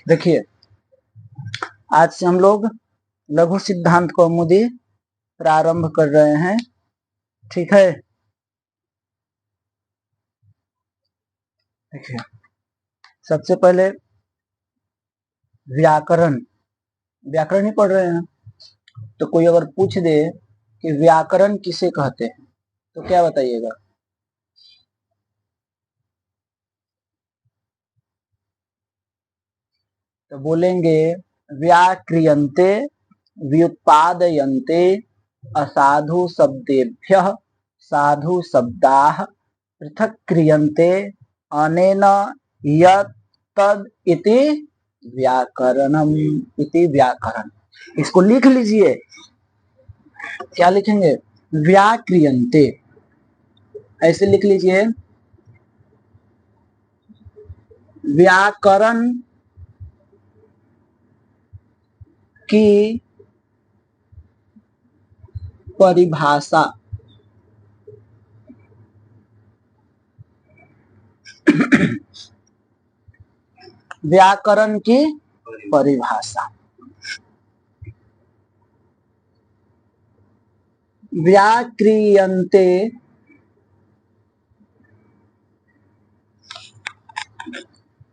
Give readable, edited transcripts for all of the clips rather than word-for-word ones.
देखिए, आज से हम लोग लघु सिद्धांत कौमुदी प्रारंभ कर रहे हैं। ठीक है, देखिए सबसे पहले व्याकरण ही पढ़ रहे हैं। तो कोई अगर पूछ दे कि व्याकरण किसे कहते हैं तो क्या बताइएगा? तो बोलेंगे व्याक्रियन्ते व्युत्पादयन्ते असाधु शब्देभ्यः साधु शब्दाः पृथक् क्रियन्ते अनेन यत् तद् इति व्याकरणम इति व्याकरण। इसको लिख लीजिए। क्या लिखेंगे? व्याक्रियन्ते, ऐसे लिख लीजिए। व्याकरण की परिभाषा व्याकरण की परिभाषा व्याक्रियन्ते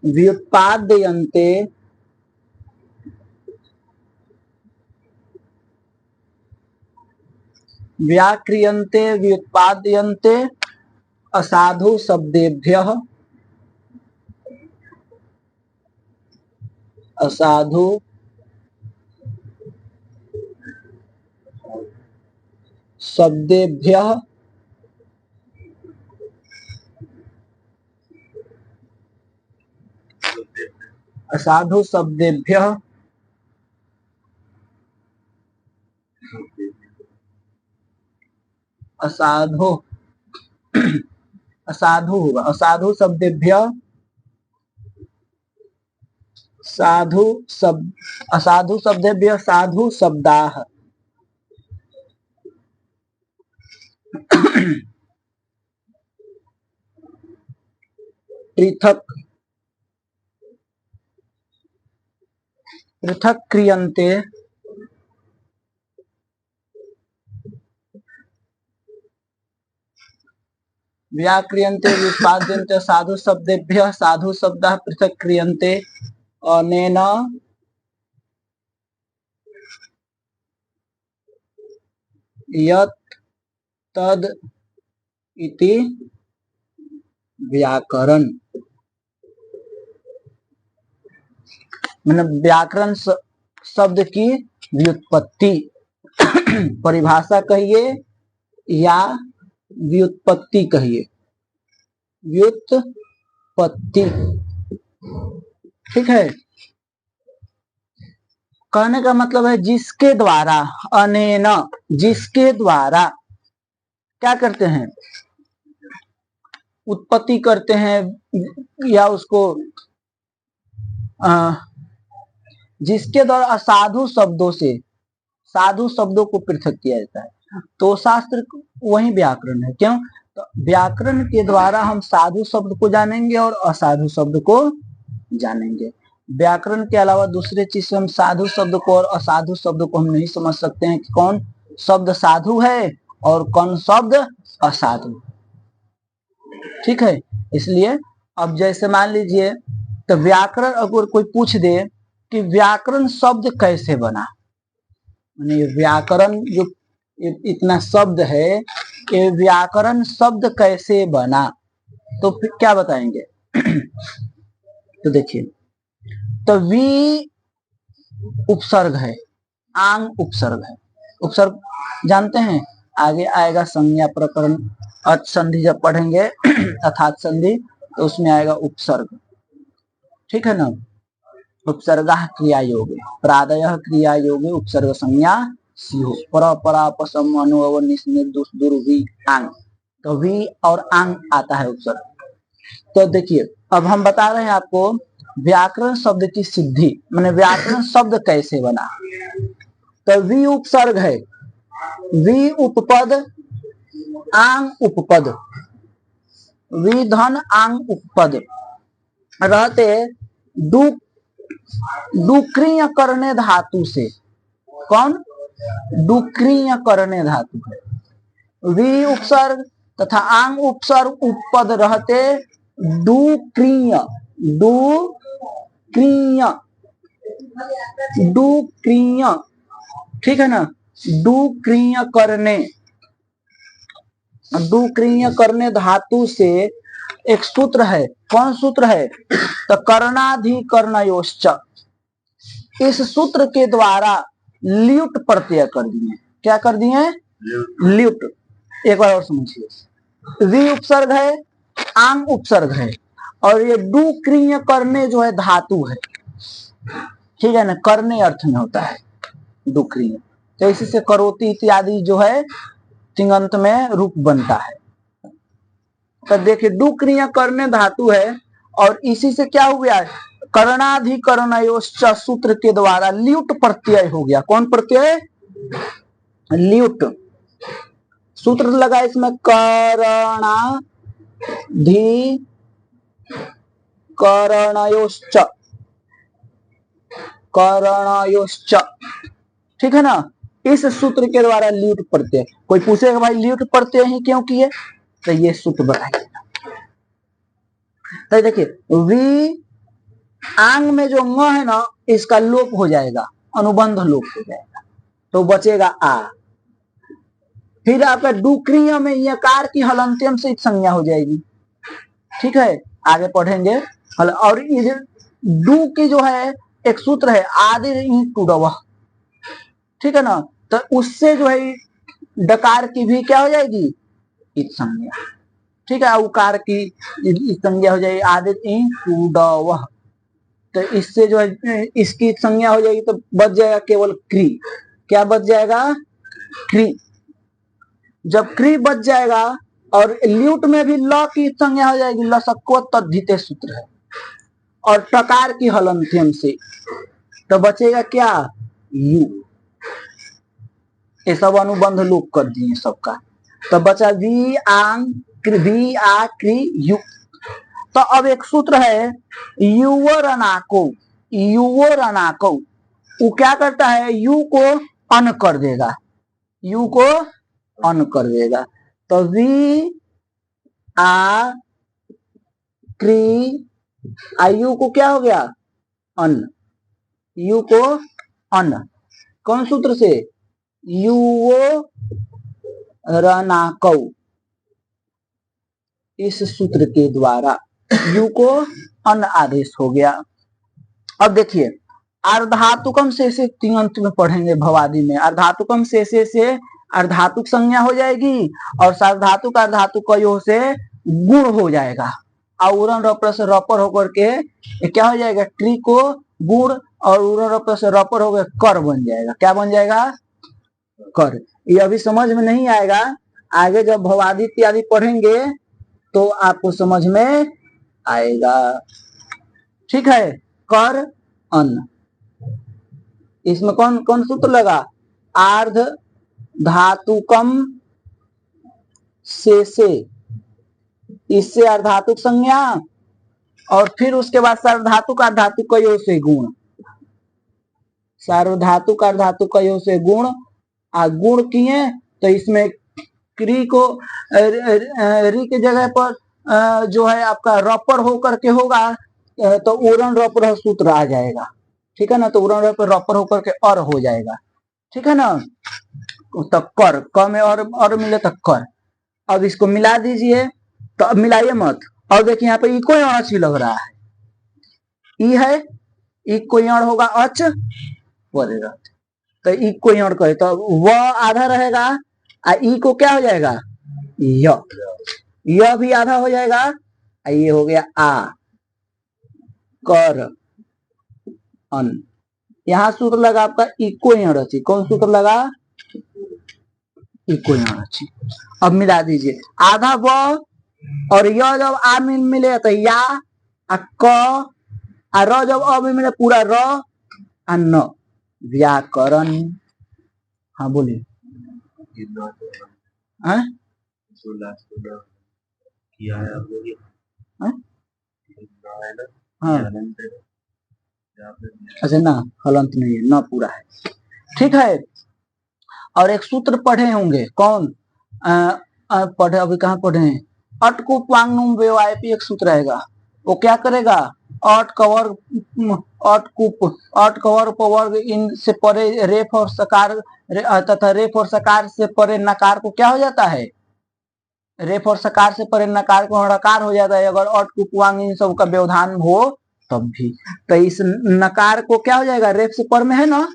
व्युत्पादयन्ते व्याक्रियन्ते व्युत्पादयन्ते असाधु शब्देभ्यः असाधु शब्देभ्यः असाधु शब्देभ्यः असाधु असाधु होगा। असाधु शब्देभ्यः साधु शब्द असाधु शब्देभ्यः साधु शब्दाः पृथक् क्रियन्ते व्याक्रियन्ते व्युत्पाद्यन्ते साधु शब्देभ्यः साधु शब्दाः पृथक् क्रियन्ते अनेन यत् तद् इति व्याकरण। मतलब व्याकरण शब्द की व्युत्पत्ति परिभाषा कहिए या व्युत्पत्ति कहिए, व्युत्पत्ति। ठीक है, कहने का मतलब है जिसके द्वारा, अनेन जिसके द्वारा क्या करते हैं? उत्पत्ति करते हैं या उसको जिसके द्वारा असाधु शब्दों से साधु शब्दों को पृथक किया जाता है। तो शास्त्र वही व्याकरण है। क्यों? तो व्याकरण के द्वारा हम साधु शब्द को जानेंगे और असाधु शब्द को जानेंगे। व्याकरण के अलावा दूसरे चीज से हम साधु शब्द को और असाधु शब्द को हम नहीं समझ सकते हैं कि कौन शब्द साधु है और कौन शब्द असाधु। ठीक है, इसलिए अब जैसे मान लीजिए, तो व्याकरण अगर कोई पूछ दे कि व्याकरण शब्द कैसे बना, व्याकरण जो इतना शब्द है कि व्याकरण शब्द कैसे बना, तो फिर क्या बताएंगे? तो देखिए, तो वी उपसर्ग है, आंग उपसर्ग है। उपसर्ग जानते हैं, आगे आएगा संज्ञा प्रकरण अथ संधि जब पढ़ेंगे अर्थात संधि, तो उसमें आएगा उपसर्ग। ठीक है ना? उपसर्गः क्रिया योगे प्रादयः क्रिया योगे उपसर्ग संज्ञा स्युः परपरापसम अनुभव निस्निर्दुष दुर्वी आंग। तो वी और आंग आता है उपसर्ग। तो देखिए, अब हम बता रहे हैं आपको व्याकरण शब्द की सिद्धि, माने व्याकरण शब्द कैसे बना। तो वी उपसर्ग है, वी उपपद आंग उपपद, वी धन आंग उपपद रहते डू डुक्रिय करने धातु से, कौन? डुक्रिय करने धातु है। वी उपसर्ग तथा आंग उपसर्ग उपपद रहते डुक्रिय, डुक्रिय, डुक्रिय, ठीक है ना। डुक्रिय करने, डुक्रिय करने धातु से एक सूत्र है, कौन सूत्र है? तो कर्णाधिकरणयोश्च, इस सूत्र के द्वारा ल्युट प्रत्यय कर दिए। क्या कर दिए? ल्युट। एक बार और समझिए, वी उपसर्ग है, आंग उपसर्ग है, और ये डुक्रिय करने जो है धातु है, ठीक है ना, करने अर्थ में होता है डुक्रिय। तो इसी से करोति इत्यादि जो है तिङंत में रूप बनता है। तो देखिए डुक्रिय करने धातु है, और इसी से क्या हो गया? कर्णाधिकरणयोश्च सूत्र के द्वारा ल्युट प्रत्यय हो गया। कौन प्रत्यय? ल्युट। सूत्र लगा इसमें कर्णाधिकरणयोश्च, कर्णयोश्च, ठीक है ना। इस सूत्र के द्वारा ल्युट प्रत्यय। कोई पूछेगा भाई ल्युट प्रत्यय ही क्यों किए? तो ये सूत्र बताइएगा। तो देखिए वी आंग में जो म है ना, इसका लोप हो जाएगा, अनुबंध लोप हो जाएगा, तो बचेगा आ। फिर आपका डुक्रिय में यकार की हलंत्यम से संज्ञा हो जाएगी, ठीक है, आगे पढ़ेंगे। और इधर डू की जो है एक सूत्र है आदि टूडव, ठीक है ना। तो उससे जो है डकार की भी क्या हो जाएगी? इत संज्ञा, ठीक है। उकार की संज्ञा हो जाएगी आदि टूडव। तो इससे जो है इसकी संज्ञा हो जाएगी, तो बच जाएगा केवल क्री। क्या बच जाएगा? क्री। जब क्री बच जाएगा और ल्युट में भी ल की संज्ञा हो जाएगी, लसक्व तद्धिते सूत्र है, और टकार की हलंत्यम से, तो बचेगा क्या? यू। ये सब अनुबंध लोप कर दिए सबका, तो बचा वी आंग वी आ क्री यू। तो अब एक सूत्र है युवरनाको, युवरनाको, वो क्या करता है? यू को अन कर देगा, यू को अन कर देगा। तो वी आ क्री यू को क्या हो गया? अन, यू को अन। कौन सूत्र से? युवो रनाकौ, इस सूत्र के द्वारा यू को अन आदेश हो गया। अब देखिए अर्धातुकम से तिङंत में पढ़ेंगे भवादी में। अर्धातुकम से अर्धातुक संज्ञा हो जाएगी, और सार्वधातुक अर्धातुक कयो से गुण हो जाएगा। औरन रपर से रपर होकर के क्या हो जाएगा? ट्री को गुण, और उरन रपर से रपर होकर कर बन जाएगा। क्या बन जाएगा? कर। ये अभी समझ में नहीं आएगा, आगे जब भवादी इत्यादि पढ़ेंगे तो आपको समझ में आएगा, ठीक है। कर अन, इसमें कौन कौन सूत्र लगा? आर्ध धातुकम से, इससे अर्धातुक संज्ञा, और फिर उसके बाद सार्वधातुक अर्धातुक कयो से गुण, सार्वधातुक अर्धातुक कयो से गुण। गुण किए तो इसमें क्री को री के जगह पर जो है आपका रपर होकर के होगा, तो उरन रपर सूत्र आ जाएगा, ठीक है ना। तो उरन रपर होकर के और हो जाएगा, ठीक है ना। तो कर, क में और मिले तो कर। अब इसको मिला दीजिए, तो अब मिलाइए मत। और देखिए यहाँ पे इको अच्छी लग रहा है, ई है, इको होगा अच पड़ेगा, तो इको कहे तो व आधा रहेगा, ई को क्या हो जाएगा? य भी आधा हो जाएगा, ये हो गया आ। कर अन, यहाँ सूत्र लगा आपका इको रची। कौन सूत्र लगा? इको रची। अब मिला दीजिए, आधा व और य जब आ में मिले तो या, क र जब अ में मिले पूरा र, न व्याकरण। हाँ बोलिए। हाँ हाँ अच्छा ना, हलंत नहीं है, ना पूरा है, ठीक है। और एक सूत्र पढ़े होंगे, कौन पढ़े, अभी कहाँ पढ़े हैं, अटकुप वांगनुम वेवायपी एक सूत्र रहेगा, वो क्या करेगा, अट कवर अट कवर उपवर्ग इन से परे रेफ और सकार तथा रेफ और सकार से परे नकार को क्या हो जाता है, रेफ और सकार से परे नकार को हड़कार हो जाता है, अगर अट कुपवांग इन सब का व्यवधान हो तब भी। तो इस नकार को क्या हो जाएगा, रेफ से पर में है ना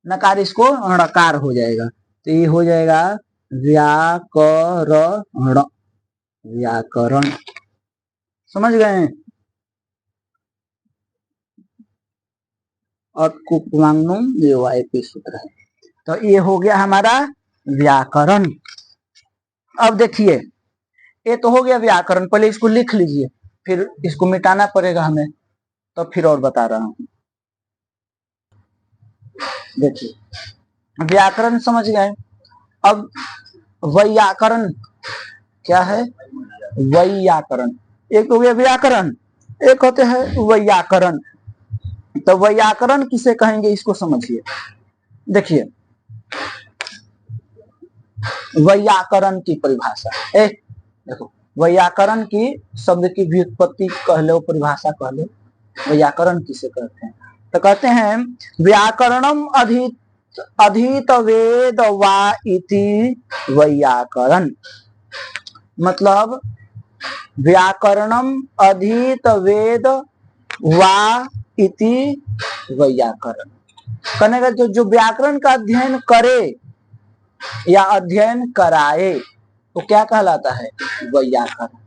नकार, इसको हड़कार हो जाएगा, तो ये हो जाएगा व्याकरण, व्याकरण, समझ गए। अटकुपवांगनुम वेवायपी सूत्र है, तो ये हो गया हमारा व्याकरण। अब देखिए, ये तो हो गया व्याकरण, पहले इसको लिख लीजिए, फिर इसको मिटाना पड़ेगा हमें, तो फिर और बता रहा हूं। देखिए व्याकरण समझ गए। अब वैयाकरण क्या है, वैयाकरण, एक हो गया व्याकरण, एक होते हैं वैयाकरण। तो वैयाकरण किसे कहेंगे इसको समझिए। देखिए वैयाकरण की परिभाषा, देखो वैयाकरण की शब्द की व्युत्पत्ति कह लो, परिभाषा कह लो, वैयाकरण किसे कहते हैं, तो कहते हैं व्याकरणम अधीत वेद वा इति वैयाकरण, मतलब व्याकरणम अधीत वेद वा इति वैयाकरण, कहने का जो व्याकरण का अध्ययन करे या अध्ययन कराए तो क्या कहलाता है, वैयाकरण,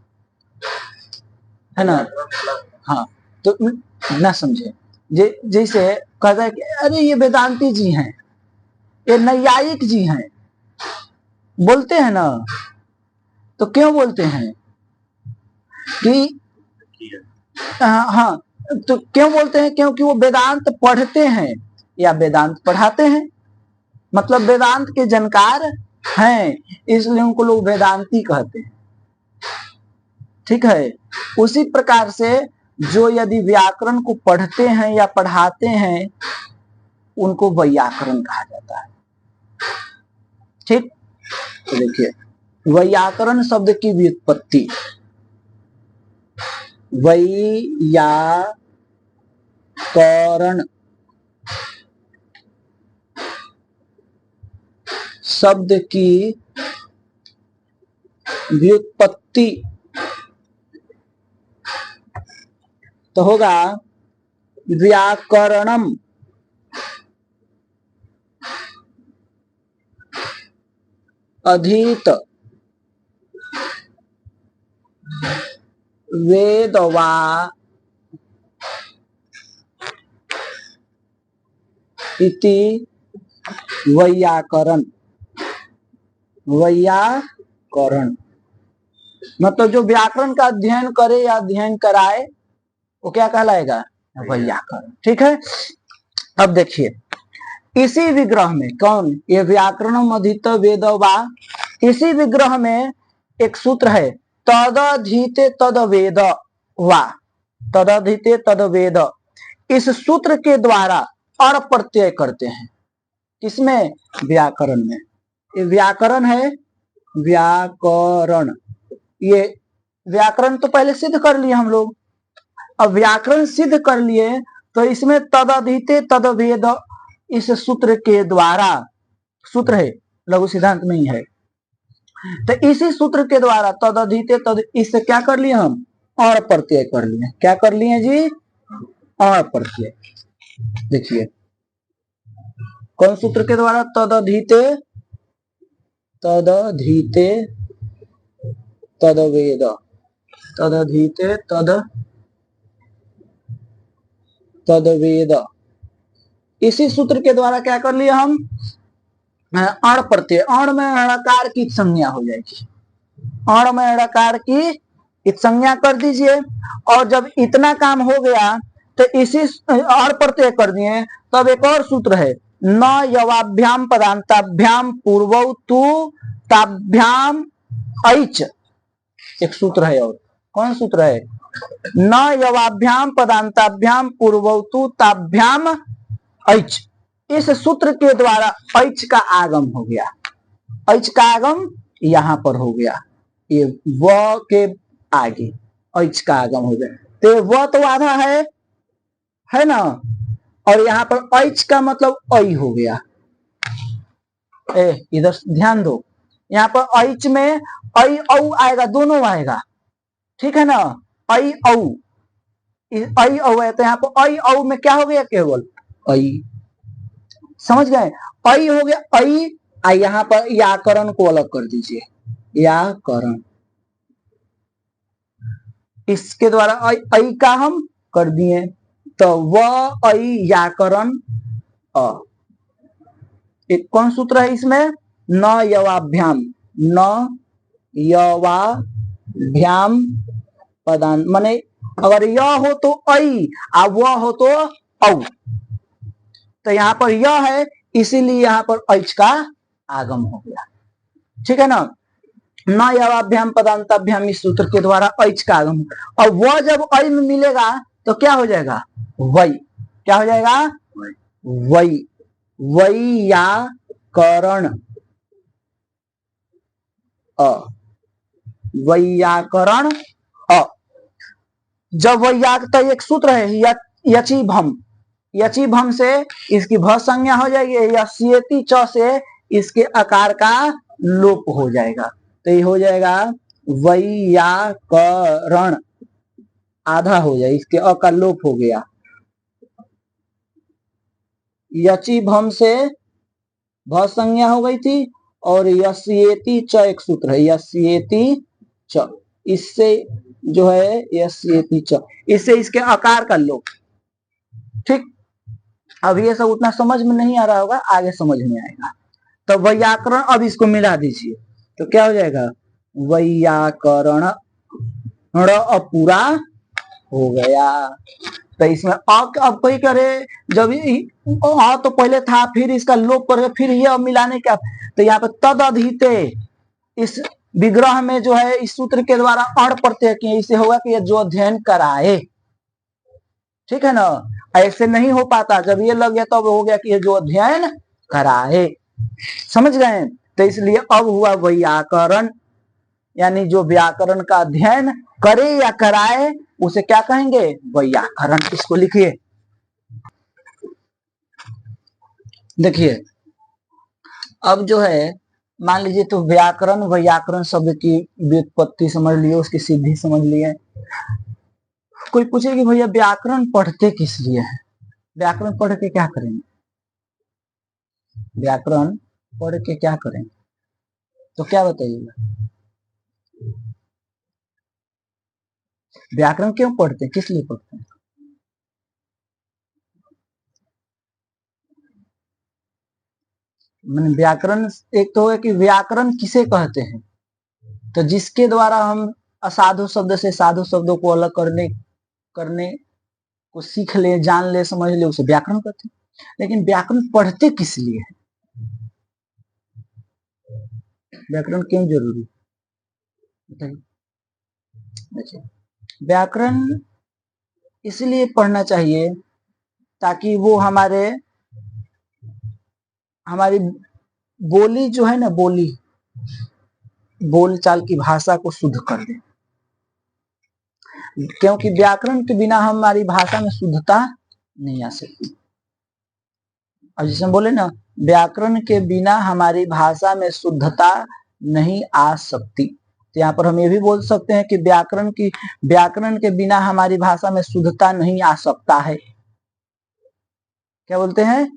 है ना। हाँ, तो ना समझे, जैसे कहता है कि अरे ये वेदांती जी हैं, ये नैयायिक जी हैं, बोलते हैं ना, तो क्यों बोलते हैं कि हाँ, तो क्यों बोलते हैं, क्योंकि वो वेदांत पढ़ते हैं या वेदांत पढ़ाते हैं, मतलब वेदांत के जानकार हैं, इसलिए उनको लोग वेदांती कहते हैं, ठीक है। उसी प्रकार से जो यदि व्याकरण को पढ़ते हैं या पढ़ाते हैं उनको वैयाकरण कहा जाता है, ठीक। तो देखिए वैयाकरण शब्द की व्युत्पत्ति, वैयाकरण शब्द की व्युत्पत्ति तो होगा व्याकरणम अधीत वेद वा इति वैयाकरण, वैयाकरण मतलब जो व्याकरण का अध्ययन करे या अध्ययन कराए वो क्या कहलाएगा, वैयाकरण, ठीक है। अब देखिए इसी विग्रह में कौन, ये व्याकरणम अधीत वेद वा, इसी विग्रह में एक सूत्र है तदधीते तद वेद वा, तदधीते तद वेद, इस सूत्र के द्वारा अण प्रत्यय करते हैं, किसमें, व्याकरण में। ये व्याकरण है, व्याकरण, ये व्याकरण तो पहले सिद्ध कर लिए हम लोग, अब व्याकरण सिद्ध कर लिए तो इसमें तदधीते तद वेद, इस सूत्र के द्वारा, सूत्र है लघु सिद्धांत में ही है, तो इसी सूत्र के द्वारा तदधीते तद, इससे क्या कर लिए हम, अण प्रत्यय कर लिए, क्या कर लिए जी, अण प्रत्यय। देखिए कौन सूत्र के द्वारा, तदधीते तदधीते तद वेद, तदधीते तद वेद, इसी सूत्र के द्वारा क्या कर लिया हम, अण प्रत्यय, अण में णकार की संज्ञा हो जाएगी, अण में णकार की संज्ञा कर दीजिए, और जब इतना काम हो गया तो इसी अण प्रत्यय कर दिए, तब एक और सूत्र है न यवाभ्याम पदांताभ्याम पूर्वौ तु ताभ्याम ऐच, एक सूत्र है, और कौन सूत्र है, न यवाभ्याम पदांताभ्याम पूर्वोतु ताभ्याम ऐच। इस सूत्र के द्वारा ऐच का आगम हो गया। ऐच का आगम यहां पर हो गया, ये व के आगे ऐच का आगम हो गया। तो व तो आधा है ना, और यहाँ पर ऐच का मतलब ऐ हो गया। इधर ध्यान दो, यहाँ पर ऐच में ऐ औ आएगा, दोनों आएगा, ठीक है ना। ऐ औ है, तो यहाँ पर ऐ औ में क्या हो गया, केवल ऐ। समझ गए, ऐ हो गया ऐ। यहाँ पर याकरण को अलग कर दीजिए, याकरण, इसके द्वारा ऐ का हम कर दिए, तो व ऐ याकरण अ। एक कौन सूत्र है इसमें, न यवाभ्याम, न यवाभ्याम पदान, माने अगर य हो तो ऐ और व हो तो औ, तो यहाँ पर य है इसीलिए यहाँ पर ऐच का आगम हो गया, ठीक है ना। न यवाभ्याम पदांताभ्याम इस सूत्र के द्वारा ऐच का आगम, और वह जब ऐ में मिलेगा तो क्या हो जाएगा, वै। क्या हो जाएगा, वै, वैयाकरण अ, वैयाकरण अ। जब वैयाक, तो एक सूत्र है यची भम, यची भम से इसकी भ संज्ञा हो जाएगी, यस्येति च से इसके आकार का लोप हो जाएगा, तो ये हो जाएगा वैयाकरण, आधा हो जाए, इसके अ का लोप हो गया। यची भम से भ संज्ञा हो गई थी, और यस्येति च एक सूत्र है, यस्येति च, इससे जो है यस्येति च, इससे इसके आकार का लोप, ठीक। अब ये सब उतना समझ में नहीं आ रहा होगा, आगे समझ में आएगा। तो वैयाकरण, अब इसको मिला दीजिए तो क्या हो जाएगा, वैयाकरण पूरा हो गया। तो इसमें अब कोई करे, जब तो पहले था, फिर इसका लोप करके फिर ये मिलाने का, तो यहाँ पे तद अधिते, इस विग्रह में जो है इस सूत्र के द्वारा अण प्रत्यय किए, इससे होगा कि ये जो अध्ययन कराए, ठीक है ना। ऐसे नहीं हो पाता, जब ये लग गया तो अब हो गया कि ये जो अध्ययन कराए, समझ गए। तो इसलिए अब हुआ वैयाकरण, यानी जो व्याकरण का अध्ययन करे या कराए उसे क्या कहेंगे, वैयाकरण। इसको लिखिए, देखिए अब जो है मान लीजिए, तो व्याकरण, वैयाकरण शब्द की व्युत्पत्ति समझ लिए, उसकी सिद्धि समझ लिए। कोई पूछे कि भैया व्याकरण पढ़ते किस लिए है, व्याकरण पढ़ के क्या करेंगे, व्याकरण पढ़ के क्या करेंगे, तो क्या बताइएगा, व्याकरण क्यों पढ़ते हैं, किस लिए पढ़ते हैं। मैंने व्याकरण, एक तो है कि व्याकरण किसे कहते हैं, तो जिसके द्वारा हम असाधु शब्द से साधु शब्दों को अलग करने को सीख ले, जान ले, समझ ले, उसे व्याकरण कहते हैं। लेकिन व्याकरण पढ़ते किस लिए है, व्याकरण क्यों जरूरी है। व्याकरण इसलिए पढ़ना चाहिए ताकि वो हमारी बोली जो है ना, बोलचाल की भाषा को शुद्ध कर दे, क्योंकि व्याकरण के बिना हमारी भाषा में शुद्धता नहीं आ सकती। अब जैसे हम बोले ना, व्याकरण के बिना हमारी भाषा में शुद्धता नहीं आ सकती, तो यहाँ पर हम ये भी बोल सकते हैं कि व्याकरण के बिना हमारी भाषा में शुद्धता नहीं आ सकता है। क्या बोलते हैं,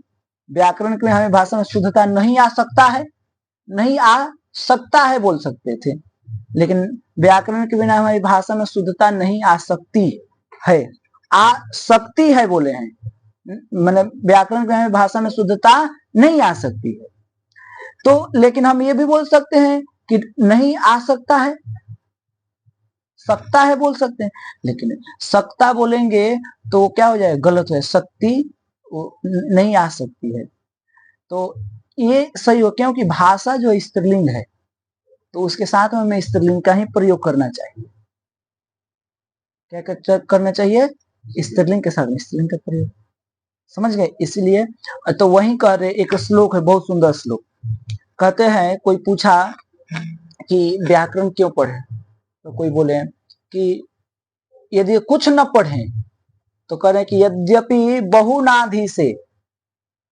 व्याकरण के बिना हमारी भाषा में शुद्धता नहीं आ सकता है, नहीं आ सकता है बोल सकते थे, लेकिन व्याकरण के बिना हमारी भाषा में शुद्धता नहीं आ सकती है, आ सकती है बोले हैं, मैंने व्याकरण के बिना भाषा में शुद्धता नहीं आ सकती है। तो लेकिन हम ये भी बोल सकते हैं कि नहीं आ सकता है, सकता है बोल सकते हैं, लेकिन सकता बोलेंगे तो क्या हो जाएगा, गलत है, शक्ति नहीं आ सकती है, तो ये सही हो, क्योंकि भाषा जो स्त्रीलिंग है तो उसके साथ में हमें स्त्रीलिंग का ही प्रयोग करना चाहिए। क्या करना चाहिए, स्त्रीलिंग के साथ स्त्रीलिंग का प्रयोग। समझ गए? इसलिए तो वही कह रहे, एक श्लोक है, बहुत सुंदर श्लोक। कहते हैं, कोई पूछा कि व्याकरण क्यों पढ़े, तो कोई बोले कि यदि कुछ न पढ़े तो करें कि यद्यपि बहुनाधि से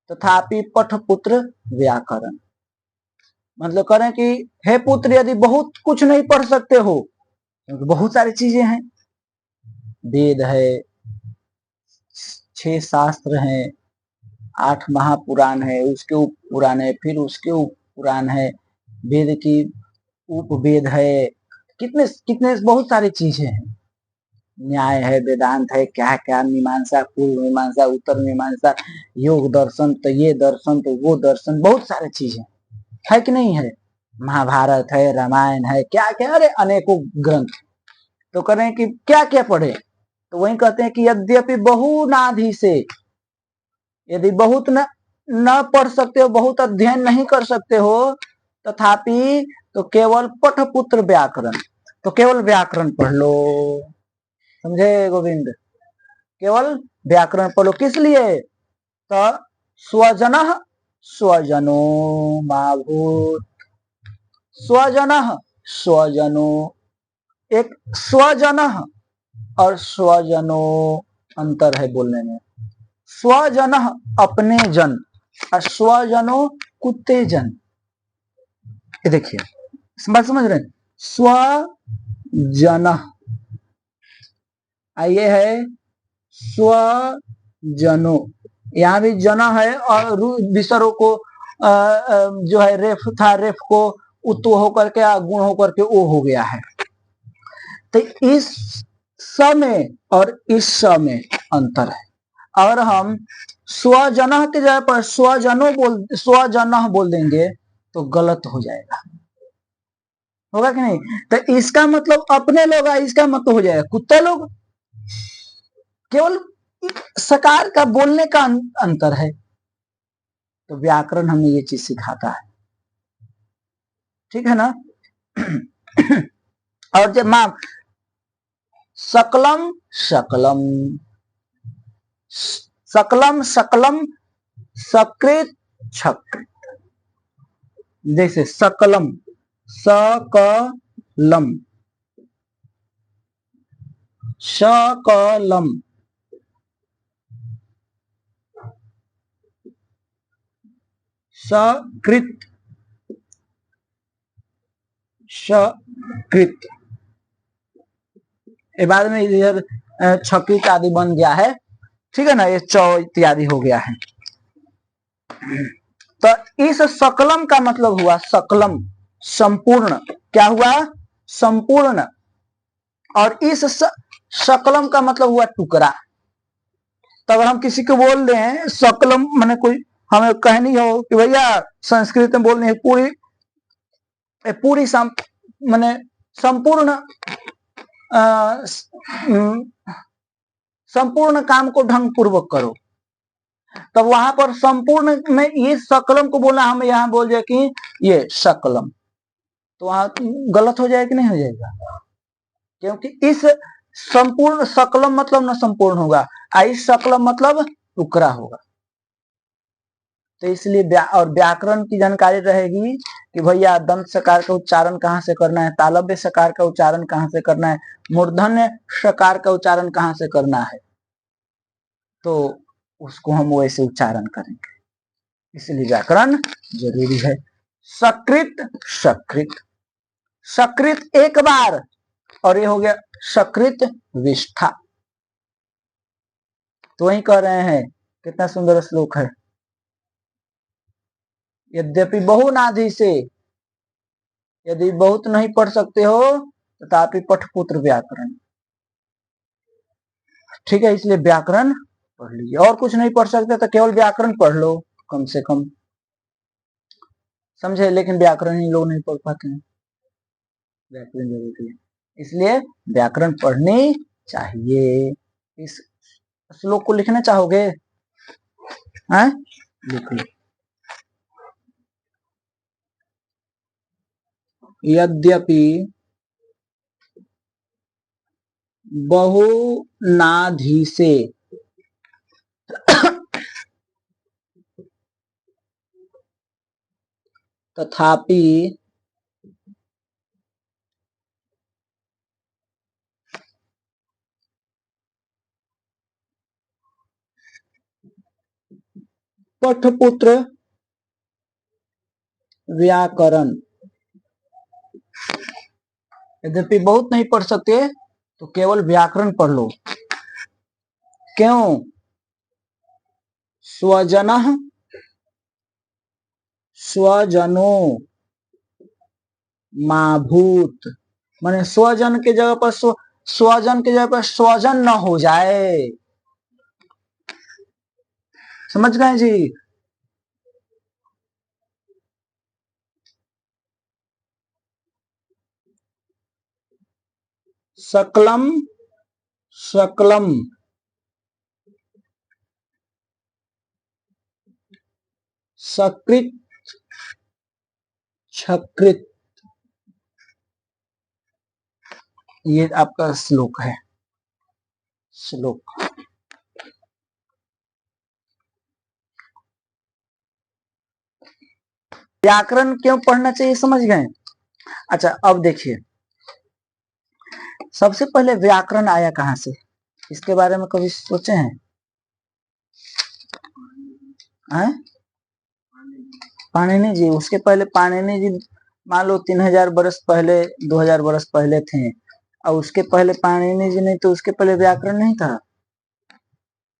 तथापि पठ पुत्र व्याकरण। मतलब करें कि हे पुत्र, यदि बहुत कुछ नहीं पढ़ सकते हो, क्योंकि बहुत सारी चीजें हैं, वेद है, 6 शास्त्र हैं, 8 महापुराण है, उसके उप पुराण है, फिर उसके उप पुराण है, वेद की उपवेद है, कितने कितने बहुत सारी चीजें हैं, न्याय है, वेदांत है, क्या क्या, मीमांसा, पूर्व मीमांसा, उत्तर मीमांसा, योग दर्शन, तो ये दर्शन, तो वो दर्शन, बहुत सारी चीजें है कि नहीं है, महाभारत है, रामायण है, क्या क्या, अरे अनेकों ग्रंथ। तो करें कि क्या क्या पढ़े, तो वही कहते हैं कि यद्यपि बहुनाधि से, यदि बहुत न पढ़ सकते हो, बहुत अध्ययन नहीं कर सकते हो, तथापि तो केवल पठ पुत्र व्याकरण, तो केवल व्याकरण पढ़ लो। समझे गोविंद? केवल व्याकरण पढ़ लो। किस लिए? तो स्वजन स्वजनो माभूत, स्वजन स्वजनो, एक स्वजन और स्वजनो अंतर है बोलने में। स्वजन अपने जन, और स्वजनो कुत्ते जन। ये देखिए, बात समझ रहे हैं? स्वजन, ये है स्वजनो, यहाँ भी जना है और विसर्ग को जो है रेफ था, रेफ को उत्व होकर के गुण होकर के ओ हो गया है। तो इस समय और इस समय अंतर है। अगर हम स्वजन के जगह पर स्वजन बोल देंगे तो गलत हो जाएगा, होगा कि नहीं? तो इसका मतलब अपने लोग, इसका मतलब हो जाएगा कुत्ते लोग। केवल सकार का बोलने का अंतर है। तो व्याकरण हमें ये चीज सिखाता है, ठीक है ना? और जब मां सकलम शकलम, सकलम शकलम, सकृत छकृत, जैसे सकलम, सकलम, शकलम, सकृत, सकृत, ये बाद में इधर छकृत आदि बन गया है, ठीक है ना? ये चौ इत्यादि हो गया है। तो इस सकलम का मतलब हुआ सकलम, संपूर्ण। क्या हुआ? संपूर्ण। और इस सकलम का मतलब हुआ टुकड़ा। तो अगर हम किसी को बोल रहे हैं सकलम, माने कोई हमें कहनी हो कि भैया संस्कृत में बोलनी है पूरी पूरी माने संपूर्ण संपूर्ण काम को ढंग पूर्वक करो, तब वहां पर संपूर्ण में ये सकलम को बोलना, हम यहाँ बोल जाए कि ये सकलम, तो वहां गलत हो जाएगा कि नहीं हो जाएगा? क्योंकि इस संपूर्ण, सकलम मतलब न संपूर्ण होगा, इस सकलम मतलब टुकड़ा होगा। तो इसलिए और व्याकरण की जानकारी रहेगी कि भैया दंत सकार का उच्चारण कहाँ से करना है, तालव्य सकार का उच्चारण कहाँ से करना है, मूर्धन्य सकार का उच्चारण कहाँ से करना है, तो उसको हम वैसे उच्चारण करेंगे। इसलिए व्याकरण जरूरी है। सकृत सकृत, सकृत एक बार, और ये हो गया सकृत विष्ठा। तो वही कह रहे हैं, कितना सुंदर श्लोक है, यद्यपि बहुनाधि से, यदि बहुत नहीं पढ़ सकते हो तथापि पठपुत्र व्याकरण, ठीक है? इसलिए व्याकरण पढ़ लीजिए। और कुछ नहीं पढ़ सकते तो केवल व्याकरण पढ़ लो कम से कम, समझे? लेकिन व्याकरण ही लोग नहीं पढ़ पाते हैं, व्याकरण जरूरी है, इसलिए व्याकरण पढ़नी चाहिए। इस श्लोक को लिखना चाहोगे? हैं? लिख लो। यद्यपि बहुनाधिसे तथापि पठपुत्र व्याकरण, यद्यपि बहुत नहीं पढ़ सकते तो केवल व्याकरण पढ़ लो। क्यों? स्वजनः स्वजनो माभूत, माने स्वजन के जगह पर स्वजन के जगह पर स्वजन न हो जाए। समझ गए जी? सकलम सकलम, सकृत छकृत, ये आपका श्लोक है। श्लोक व्याकरण क्यों पढ़ना चाहिए, समझ गए? अच्छा, अब देखिए, सबसे पहले व्याकरण आया कहां से, इसके बारे में कभी सोचे हैं? पाणिनि जी। उसके पहले पाणिनि जी मान लो 3000 वर्ष पहले, 2000 वर्ष पहले थे, और उसके पहले पाणिनि जी नहीं तो उसके पहले व्याकरण नहीं था?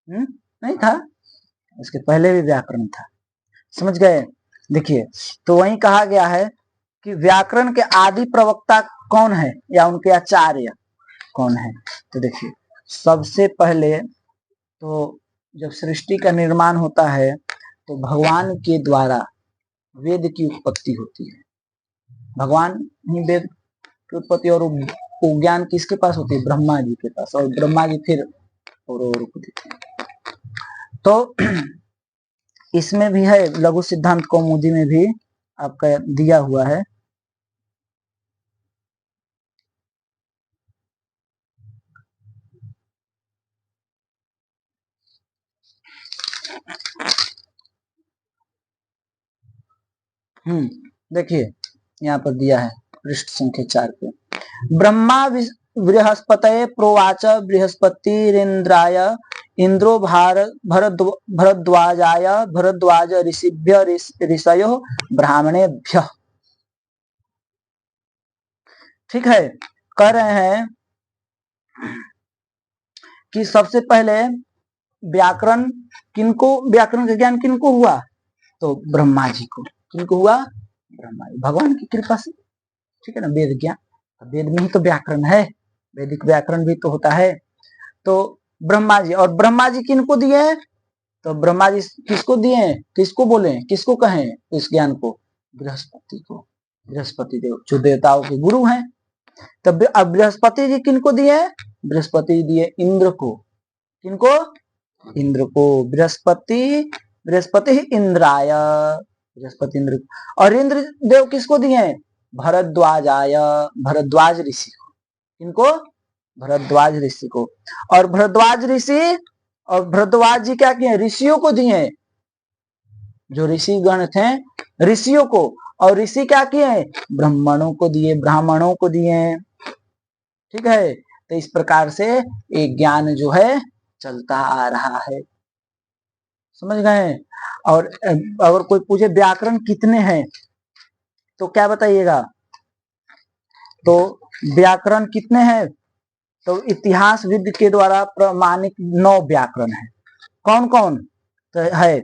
नहीं था, उसके पहले भी व्याकरण था। समझ गए? देखिए, तो वही कहा गया है कि व्याकरण के आदि प्रवक्ता कौन है या उनके आचार्य कौन है। तो देखिए, सबसे पहले तो जब सृष्टि का निर्माण होता है तो भगवान के द्वारा वेद की उत्पत्ति होती है। भगवान ही वेद की उत्पत्ति, और वो ज्ञान किसके पास होती है? ब्रह्मा जी के पास, और ब्रह्मा जी फिर और को देते हैं। तो इसमें भी है, लघु सिद्धांत कौमुदी में भी आपका दिया हुआ है। देखिए यहाँ पर दिया है पृष्ठ संख्या 4 पे। ब्रह्मा बृहस्पतये प्रोवाच बृहस्पतिरिंद्राय इंद्रो भरद्वाजाय भरद्वाज ऋषिभ्य ऋषयो ब्राह्मणेभ्य। ठीक है, कह रहे हैं कि सबसे पहले व्याकरण व्याकरण का ज्ञान किनको हुआ? तो ब्रह्मा जी को। किनको हुआ? ब्रह्मा जी, भगवान की कृपा से। ठीक है ना, वेद ज्ञान, वेद में ही तो व्याकरण है, वैदिक व्याकरण भी तो होता है। तो ब्रह्मा जी, और ब्रह्मा जी किनको दिए? तो ब्रह्मा जी किसको दिए? किसको बोले, किसको कहें इस ज्ञान को? बृहस्पति को, बृहस्पति देव जो देवताओं के गुरु हैं। तब अब बृहस्पति जी किनको दिए? बृहस्पति दिए इंद्र को। किनको? इंद्र को। बृहस्पति इंद्राय, बृहस्पति इंद्र। और इंद्र देव किसको दिए? भरद्वाजाय, भरद्वाज ऋषि को। किनको? भरद्वाज ऋषि को। और भरद्वाज ऋषि, और भरद्वाज जी क्या किए? ऋषियों को दिए, जो ऋषि गण थे ऋषियों को। और ऋषि क्या किए? ब्राह्मणों को दिए, ब्राह्मणों को दिए। ठीक है, तो इस प्रकार से एक ज्ञान जो है चलता आ रहा है। समझ गए? और अगर कोई पूछे व्याकरण कितने हैं तो क्या बताइएगा? तो व्याकरण कितने हैं? तो इतिहासविद के द्वारा प्रमाणित 9 व्याकरण है। कौन कौन? तो है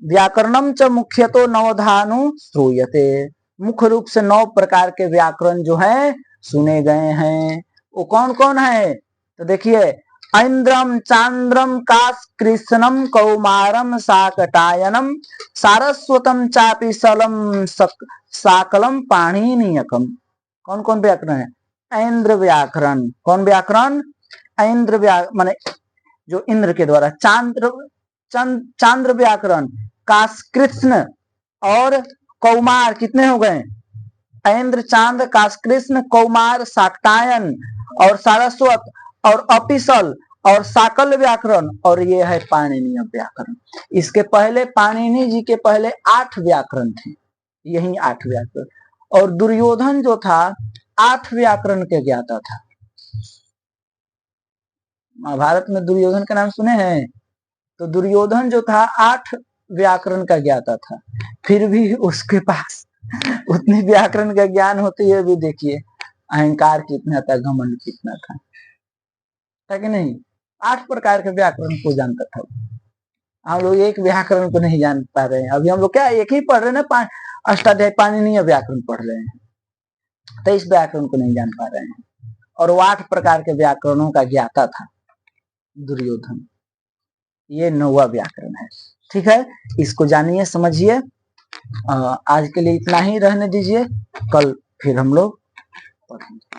व्याकरणम च मुख्यतो नवधानु श्रूयते, मुख्य रूप से 9 प्रकार के व्याकरण जो है सुने गए हैं। वो कौन कौन है? तो देखिए, ऐन्द्रम चांद्रम काशकृष्णम कौमारम शाकटायनम सारस्वतम चापि सलम साकलम पाणिनीयकम। कौन कौन व्याकरण है? ऐन्द्र व्याकरण। कौन व्याकरण? ऐन्द्र व्याकरण माने जो इंद्र के द्वारा। चांद्र व्याकरण, काशकृष्ण और कौमार, कितने हो गए? ऐन्द्र, चांद, काशकृष्ण, कौमार, शाक्टायन और सारस्वत और अपिसल और साकल व्याकरण, और ये है पाणिनीय व्याकरण। इसके पहले पाणिनि जी के पहले 8 व्याकरण थे, यही 8 व्याकरण। और दुर्योधन जो था 8 व्याकरण के ज्ञाता था। महाभारत में दुर्योधन का नाम सुने हैं? तो दुर्योधन जो था 8 व्याकरण का ज्ञाता था, फिर भी उसके पास उतनी व्याकरण का ज्ञान होते हुए भी देखिए अहंकार कितना था, घमंड कितना था कि नहीं? 8 प्रकार के व्याकरण को जानता था। हम लोग एक व्याकरण को नहीं जान पा रहे हैं। अभी हम लोग क्या एक ही पढ़ रहे हैं ना, अष्टाध्यायी पाणिनीय व्याकरण पढ़ रहे हैं, तो इस व्याकरण को नहीं जान पा रहे हैं। और वो 8 प्रकार के व्याकरणों का ज्ञाता था दुर्योधन। ये 9वां व्याकरण है। ठीक है, इसको जानिए, समझिए। आज के लिए इतना ही रहने दीजिए, कल फिर हम लोग पढ़ेंगे।